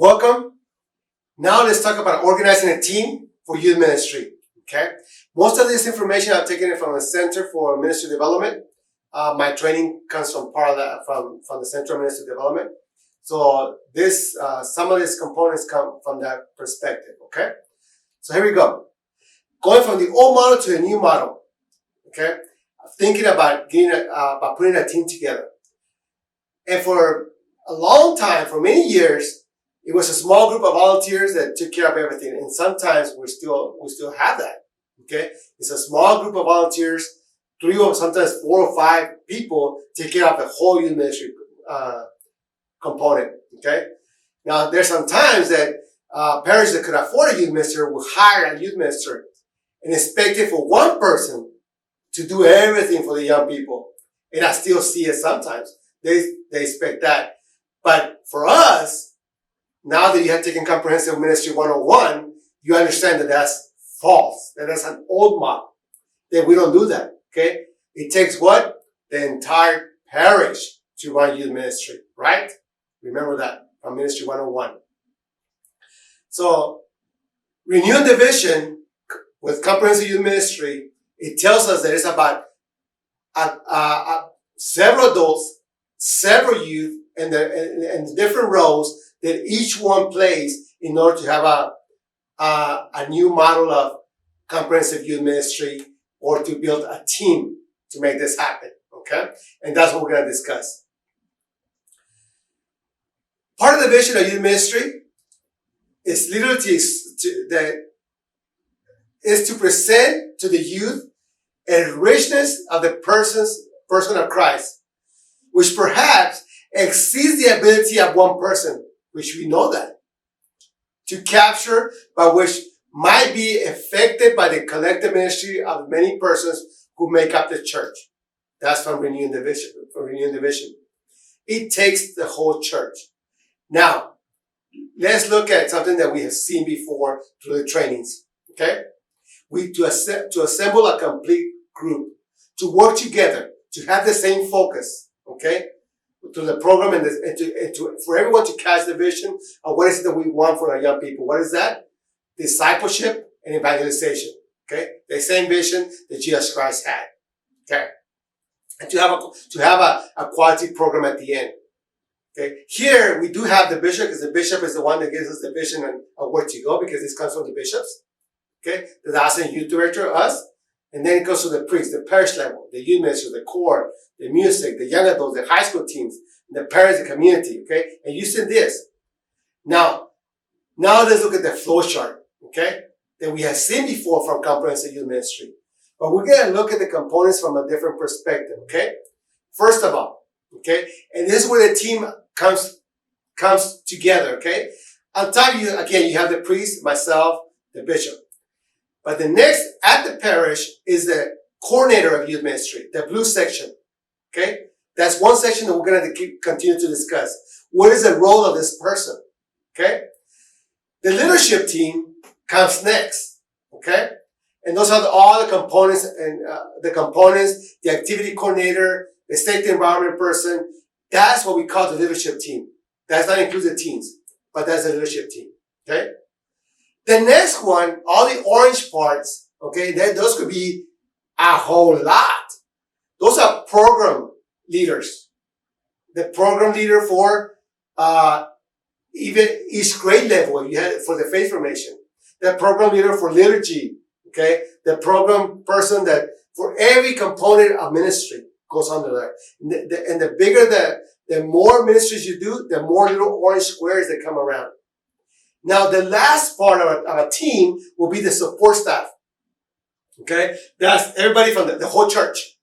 Welcome. Now let's talk about organizing a team for youth ministry. Okay. Most of this information I've taken it from the Center for Ministry Development. My training comes from part of that from the Center for Ministry Development. So some of these components come from that perspective. Okay. So here we go. Going from the old model to the new model. Okay. Thinking about about putting a team together. And for a long time, for many years, it was a small group of volunteers that took care of everything. And sometimes we still have that. Okay. It's a small group of volunteers, 3 or sometimes 4 or 5 people take care of the whole youth ministry, component. Okay. Now, there's some times that, parishes that could afford a youth minister will hire a youth minister and expect it for one person to do everything for the young people. And I still see it sometimes. They expect that. But for us, now that you have taken Comprehensive Ministry 101, you understand that that's false. That's an old model. That we don't do that. Okay? It takes what? The entire parish to run youth ministry. Right? Remember that from Ministry 101. So, renewing the vision with Comprehensive Youth Ministry, it tells us that it's about several adults, several youth, and the different roles that each one plays in order to have a new model of comprehensive youth ministry or to build a team to make this happen. Okay? And that's what we're going to discuss. Part of the vision of youth ministry is literally to present to the youth a richness of the person of Christ, which perhaps exceeds the ability of one person, which we know that, to capture, but which might be affected by the collective ministry of many persons who make up the church. That's from Renewing the Vision. It takes the whole church. Now, let's look at something that we have seen before through the trainings. Okay? To assemble a complete group, to work together, to have the same focus. Okay? To the program and for everyone to catch the vision of what is it that we want for our young people. What is that? Discipleship and evangelization. Okay? The same vision that Jesus Christ had. Okay? And to have a quality program at the end. Okay? Here we do have the bishop, because the bishop is the one that gives us the vision of where to go, because this comes from the bishops. Okay? The assistant youth director, us. And then it goes to the priest, the parish level, the youth minister, the choir, the music, the young adults, the high school teams, the parents, the community, okay? And you see this. Now let's look at the flow chart, okay? That we have seen before from Comprehensive Youth Ministry. But we're going to look at the components from a different perspective, okay? First of all, okay? And this is where the team comes together, okay? On top of you, again, you have the priest, myself, the bishop. But the next at the parish is the coordinator of youth ministry, the blue section. Okay? That's one section that we're going to continue to discuss. What is the role of this person? Okay? The leadership team comes next. Okay? And those are all the components the activity coordinator, the safety environment person. That's what we call the leadership team. That's not include the teens, but that's the leadership team. Okay? The next one, all the orange parts, okay, those could be a whole lot. Those are program leaders. The program leader for even each grade level, you had for the faith formation. The program leader for liturgy, okay? The program person that for every component of ministry goes under there. And the bigger the more ministries you do, the more little orange squares that come around. Now, the last part of a team will be the support staff. Okay? That's everybody from the whole church.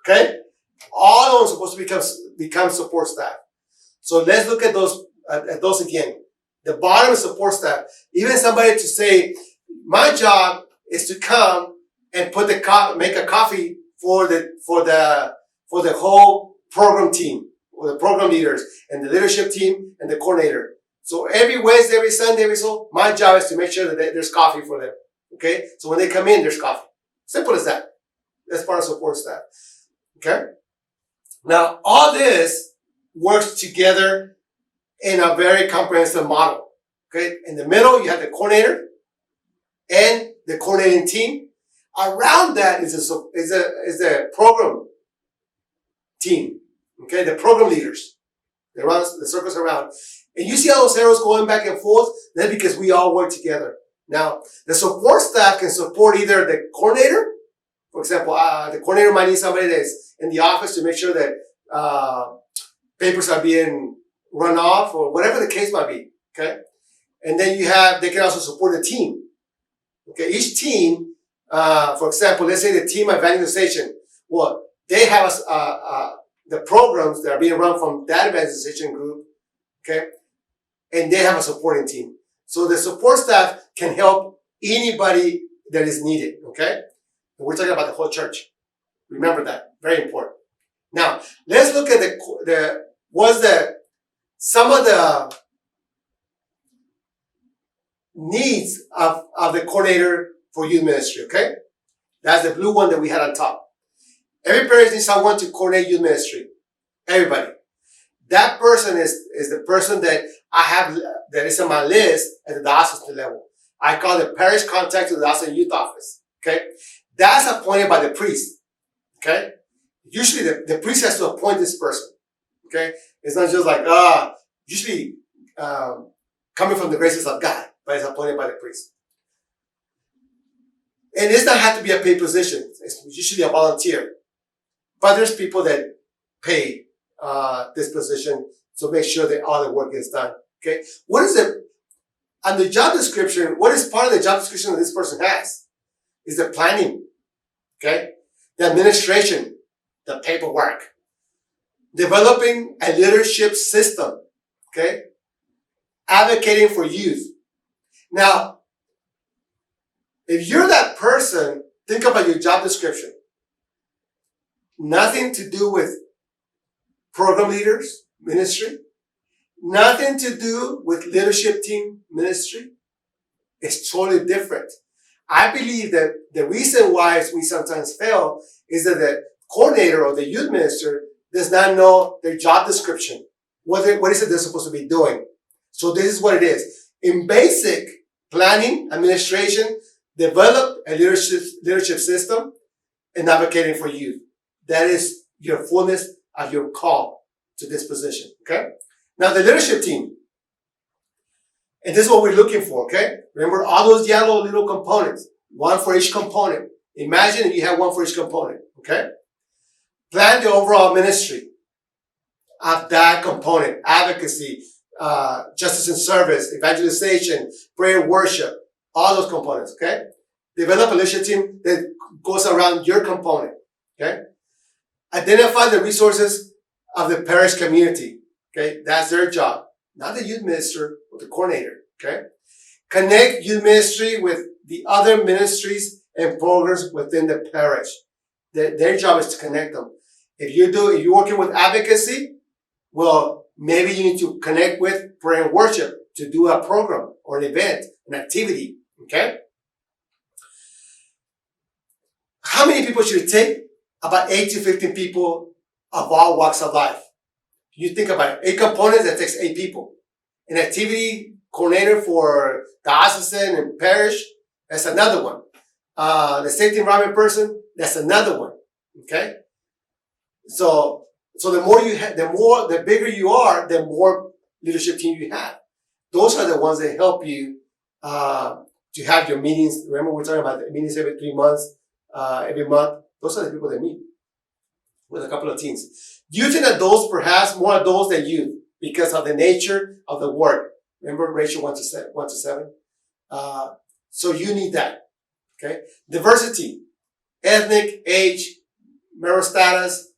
Okay? All of them are supposed to become support staff. So let's look at those again. The bottom is support staff. Even somebody to say, my job is to come and make a coffee for the whole program team, or the program leaders, and the leadership team, and the coordinator. So every Wednesday, every Sunday, my job is to make sure that there's coffee for them. Okay? So when they come in, there's coffee. Simple as that. That's part of support staff. Okay? Now, all this works together in a very comprehensive model. Okay, in the middle you have the coordinator and the coordinating team. Around that is a program team. Okay, the program leaders. They run the circles around. And you see all those arrows going back and forth, that's because we all work together. Now, the support staff can support either the coordinator. For example, the coordinator might need somebody that's in the office to make sure that papers are being run off or whatever the case might be. Okay, and then they can also support the team. Okay, each team, for example, let's say the team evangelization. Well, they have the programs that are being run from that evangelization group. Okay, and they have a supporting team. So the support staff can help anybody that is needed. Okay, and we're talking about the whole church. Remember that, very important. Now let's look at some of the needs of the coordinator for youth ministry. Okay, that's the blue one that we had on top. Every parent needs someone to coordinate youth ministry. Everybody. That person is the person that I have, that is on my list at the diocesan level. I call the parish contact to the diocesan youth office. Okay? That's appointed by the priest. Okay? Usually the priest has to appoint this person. Okay? It's not just like, usually coming from the graces of God, but it's appointed by the priest. And it does not have to be a paid position. It's usually a volunteer. But there's people that pay this position to make sure that all the work is done. Okay? What is it? On the job description, what is part of the job description that this person has? Is the planning. Okay? The administration. The paperwork. Developing a leadership system. Okay? Advocating for youth. Now, if you're that person, think about your job description. Nothing to do with program leaders ministry. Nothing to do with leadership team ministry. It's totally different. I believe that the reason why we sometimes fail is that the coordinator or the youth minister does not know their job description. What is it they're supposed to be doing? So this is what it is. In basic planning, administration, develop a leadership system and advocating for youth. That is your fullness of your call to this position. Okay? Now the leadership team. And this is what we're looking for. Okay? Remember all those yellow little components. One for each component. Imagine if you have one for each component. Okay? Plan the overall ministry of that component. Advocacy, justice and service, evangelization, prayer, worship. All those components. Okay? Develop a leadership team that goes around your component. Okay? Identify the resources of the parish community. Okay, that's their job. Not the youth minister or the coordinator. Okay, connect youth ministry with the other ministries and programs within the parish. Their job is to connect them. If you're working with advocacy, well, maybe you need to connect with prayer and worship to do a program or an event, an activity. Okay. How many people should it take? About 8 to 15 people of all walks of life. You think about it. 8 components, that takes 8 people. An activity coordinator for diocesan and parish, that's another one. The safety environment person, that's another one. Okay? So the more you have, the bigger you are, the more leadership team you have. Those are the ones that help you, to have your meetings. Remember, we're talking about the meetings every 3 months, every month. Those are the people that meet with a couple of teams. Youth and adults, perhaps more adults than youth because of the nature of the work. Remember ratio 1 to 7? So you need that. Okay. Diversity, ethnic, age, marital status,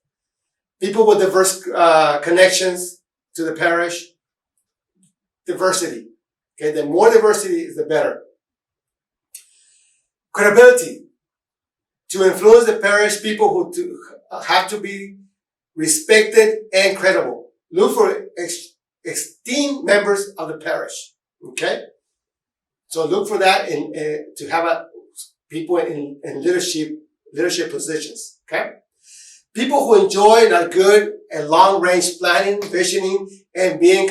people with diverse connections to the parish. Diversity. Okay. The more diversity is the better. Credibility. To influence the parish, people who have to be respected and credible. Look for esteemed members of the parish. Okay? So look for that to have people in leadership positions. Okay? People who enjoy and are good at long-range planning, visioning, and being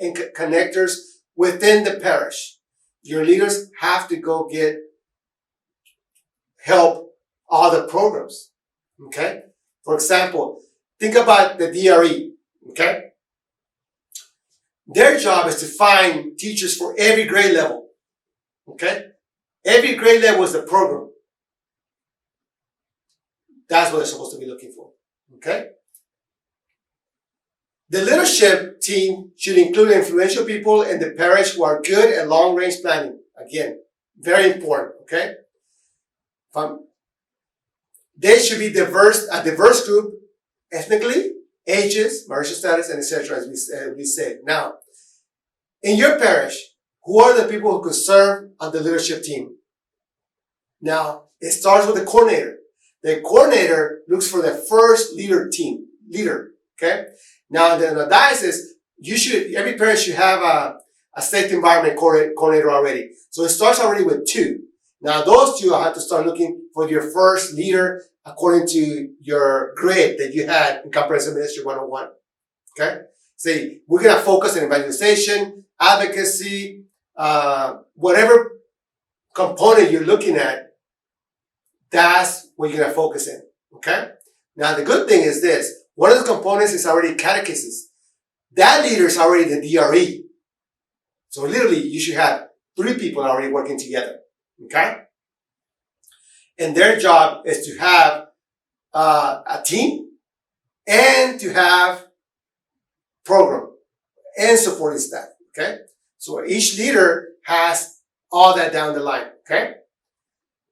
and connectors within the parish. Your leaders have to go get help all the programs. Okay? For example, think about the DRE. Okay? Their job is to find teachers for every grade level. Okay? Every grade level is a program. That's what they're supposed to be looking for. Okay? The leadership team should include influential people in the parish who are good at long-range planning. Again, very important. Okay? They should be a diverse group, ethnically, ages, marital status, and etc. As we said. Now, in your parish, who are the people who could serve on the leadership team? Now, it starts with the coordinator. The coordinator looks for the first leader. Okay? Now, in the diocese, every parish should have a safe environment coordinator already. So it starts already with 2. Now, those 2 have to start looking for your first leader according to your grade that you had in Comprehensive Ministry 101. Okay? Say, we're going to focus on evangelization, advocacy, whatever component you're looking at, that's what you're going to focus in. Okay? Now, the good thing is this. One of the components is already catechesis. That leader is already the DRE. So literally, you should have 3 people already working together. Okay? And their job is to have a team and to have program and supporting staff. Okay? So each leader has all that down the line. Okay?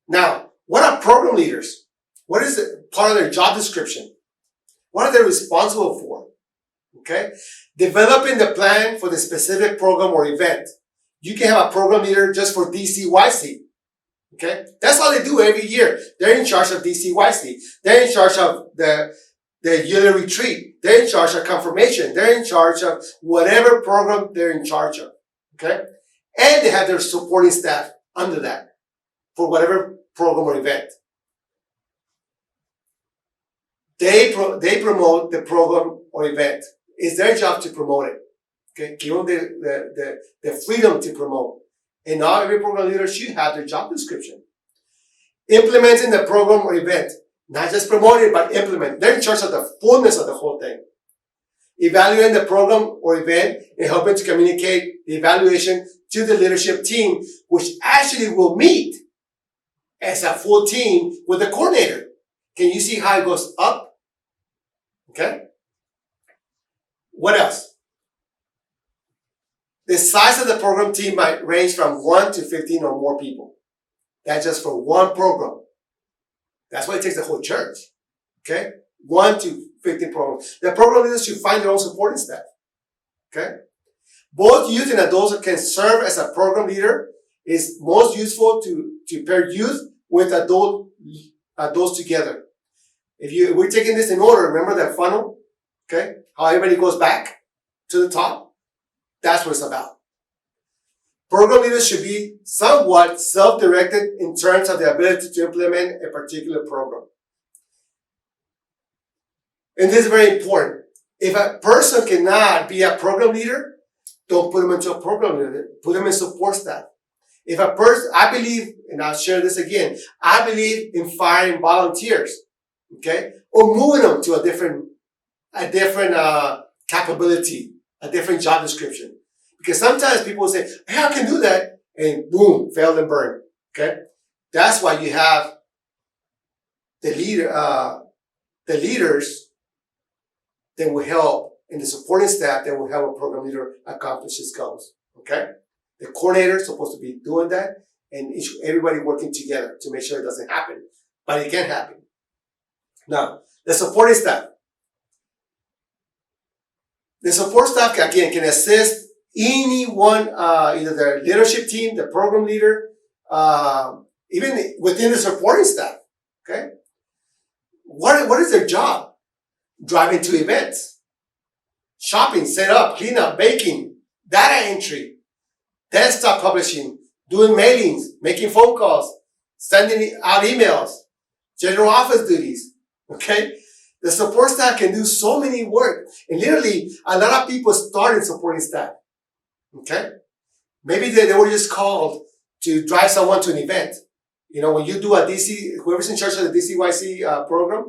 Now, what are program leaders? What is part of their job description? What are they responsible for? Okay? Developing the plan for the specific program or event. You can have a program leader just for DCYC. Okay? That's all they do every year. They're in charge of DCYC. They're in charge of the yearly retreat. They're in charge of confirmation. They're in charge of whatever program they're in charge of. Okay? And they have their supporting staff under that for whatever program or event. They promote the program or event. It's their job to promote it. Okay? Give them the freedom to promote. And now every program leader should have their job description. Implementing the program or event. Not just promote it, but implement. They're in charge of the fullness of the whole thing. Evaluating the program or event and helping to communicate the evaluation to the leadership team, which actually will meet as a full team with the coordinator. Can you see how it goes up? Okay? What else? The size of the program team might range from 1 to 15 or more people. That's just for one program. That's why it takes the whole church. Okay? 1 to 15 programs. The program leaders should find their own supporting staff. Okay? Both youth and adults can serve as a program leader. It's most useful to pair youth with adults together. If we're taking this in order, remember that funnel? Okay? How everybody goes back to the top? That's what it's about. Program leaders should be somewhat self-directed in terms of the ability to implement a particular program. And this is very important. If a person cannot be a program leader, don't put them into a program leader. Put them in support staff. If a person, I believe, and I'll share this again, I believe in firing volunteers, okay? Or moving them to a different capability, a different job description. Because sometimes people will say, hey, I can do that, and boom, failed and burned, okay? That's why you have the leaders that will help, and the supporting staff that will help a program leader accomplish his goals, okay? The coordinator is supposed to be doing that, and everybody working together to make sure it doesn't happen. But it can happen. Now, the supporting staff. The support staff, again, can assist anyone, either the leadership team, the program leader, even within the supporting staff, okay? What is their job? Driving to events, shopping, set up, clean up, baking, data entry, desktop publishing, doing mailings, making phone calls, sending out emails, general office duties, okay? The support staff can do so many work. And literally, a lot of people start in supporting staff. Okay? Maybe they were just called to drive someone to an event. You know, when you do a DC, whoever's in charge of the DCYC program,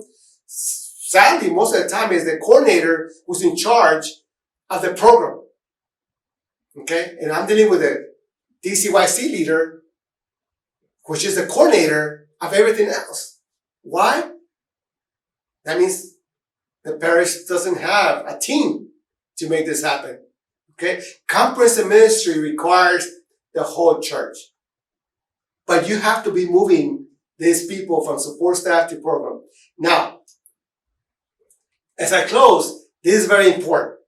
sadly, most of the time is the coordinator who's in charge of the program. Okay? And I'm dealing with a DCYC leader, which is the coordinator of everything else. Why? That means the parish doesn't have a team to make this happen. Okay? Comprehensive ministry requires the whole church. But you have to be moving these people from support staff to program. Now, as I close, this is very important.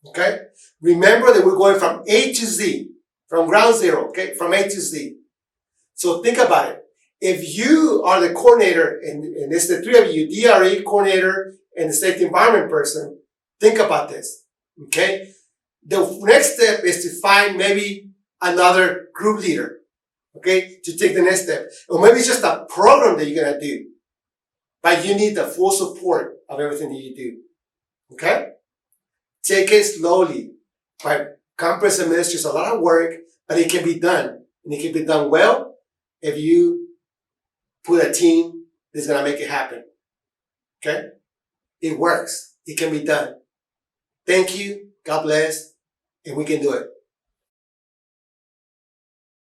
Okay? Remember that we're going from A to Z, from ground zero, okay? From A to Z. So think about it. If you are the coordinator, and it's the three of you, DRE coordinator and the safety environment person, think about this. Okay? The next step is to find maybe another group leader. Okay? To take the next step. Or maybe it's just a program that you're gonna do. But you need the full support of everything that you do. Okay? Take it slowly. But comprehensive ministry is a lot of work, but it can be done. And it can be done well if you put a team that's going to make it happen. Okay? It works. It can be done. Thank you. God bless. And we can do it.